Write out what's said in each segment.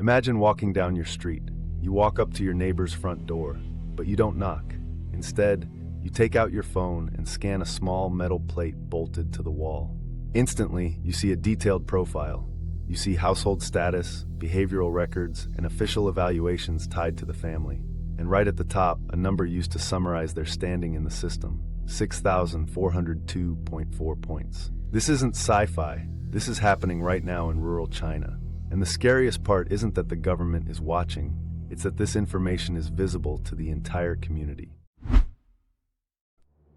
Imagine walking down your street. You walk up to your neighbor's front door, but you don't knock. Instead, you take out your phone and scan a small metal plate bolted to the wall. Instantly, you see a detailed profile. You see household status, behavioral records, and official evaluations tied to the family. And right at the top, a number used to summarize their standing in the system: 6,402.4 points. This isn't sci-fi. This is happening right now in rural China. And the scariest part isn't that the government is watching, it's that this information is visible to the entire community.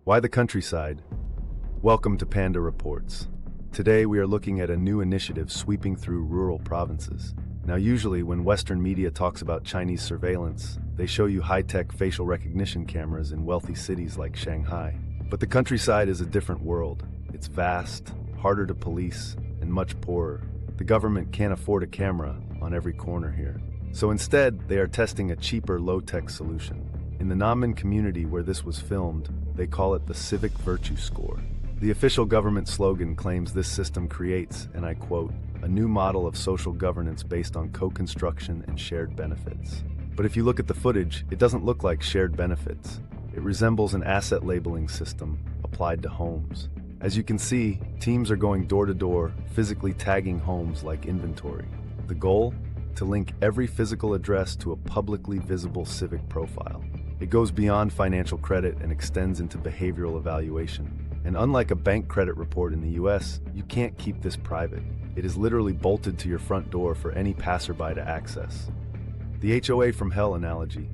Why the countryside? Welcome to Panda Reports. Today we are looking at a new initiative sweeping through rural provinces. Now usually when Western media talks about Chinese surveillance, they show you high-tech facial recognition cameras in wealthy cities like Shanghai. But the countryside is a different world. It's vast, harder to police, and much poorer. The government can't afford a camera on every corner here. So instead, they are testing a cheaper, low-tech solution. In the Namen community where this was filmed, they call it the Civic Virtue Score. The official government slogan claims this system creates, and I quote, a new model of social governance based on co-construction and shared benefits. But if you look at the footage, it doesn't look like shared benefits. It resembles an asset labeling system applied to homes. As you can see, teams are going door to door, physically tagging homes like inventory. The goal? To link every physical address to a publicly visible civic profile. It goes beyond financial credit and extends into behavioral evaluation. And unlike a bank credit report in the US, you can't keep this private. It is literally bolted to your front door for any passerby to access. The HOA from hell analogy.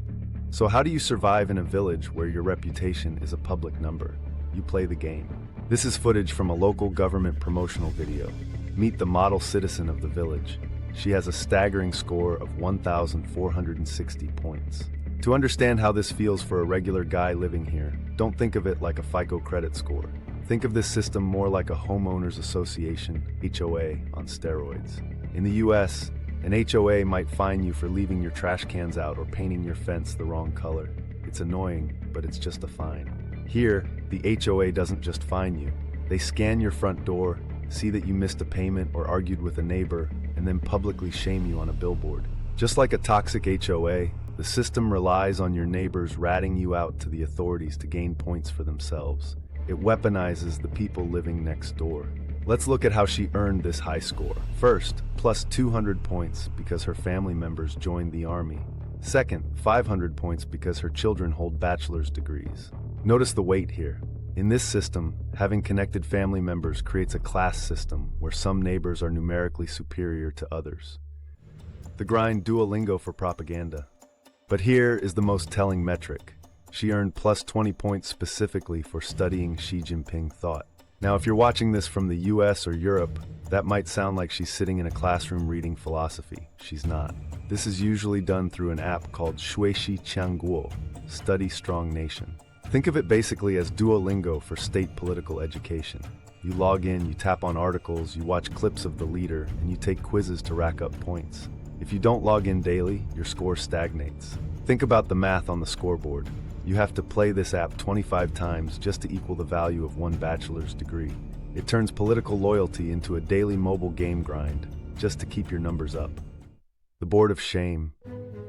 So how do you survive in a village where your reputation is a public number? You play the game. This is footage from a local government promotional video. Meet the model citizen of the village. She has a staggering score of 1,460 points. To understand how this feels for a regular guy living here, don't think of it like a FICO credit score. Think of this system more like a homeowners association, HOA, on steroids. In the US, an HOA might fine you for leaving your trash cans out or painting your fence the wrong color. It's annoying, but it's just a fine. Here, the HOA doesn't just fine you. They scan your front door, see that you missed a payment or argued with a neighbor, and then publicly shame you on a billboard. Just like a toxic HOA, the system relies on your neighbors ratting you out to the authorities to gain points for themselves. It weaponizes the people living next door. Let's look at how she earned this high score. First, plus 200 points because her family members joined the army. Second, 500 points because her children hold bachelor's degrees. Notice the weight here. In this system, having connected family members creates a class system where some neighbors are numerically superior to others. The grind Duolingo for propaganda. But here is the most telling metric. She earned plus 20 points specifically for studying Xi Jinping thought. Now, if you're watching this from the US or Europe, that might sound like she's sitting in a classroom reading philosophy. She's not. This is usually done through an app called Xuexi Qiangguo, Study Strong Nation. Think of it basically as Duolingo for state political education. You log in, you tap on articles, you watch clips of the leader, and you take quizzes to rack up points. If you don't log in daily, your score stagnates. Think about the math on the scoreboard. You have to play this app 25 times just to equal the value of one bachelor's degree. It turns political loyalty into a daily mobile game grind, just to keep your numbers up. The board of shame.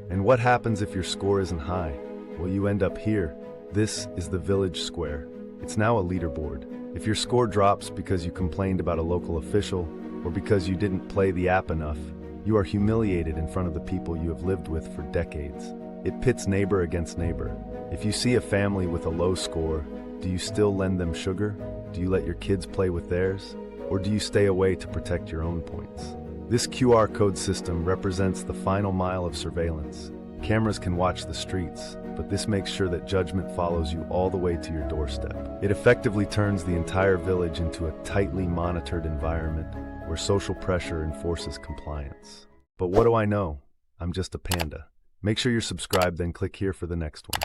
And what happens if your score isn't high? Well, you end up here. This is the village square. It's now a leaderboard. If your score drops because you complained about a local official, or because you didn't play the app enough, you are humiliated in front of the people you have lived with for decades. It pits neighbor against neighbor. If you see a family with a low score, do you still lend them sugar? Do you let your kids play with theirs? Or do you stay away to protect your own points? This QR code system represents the final mile of surveillance. Cameras can watch the streets, but this makes sure that judgment follows you all the way to your doorstep. It effectively turns the entire village into a tightly monitored environment where social pressure enforces compliance. But what do I know? I'm just a panda. Make sure you're subscribed, then click here for the next one.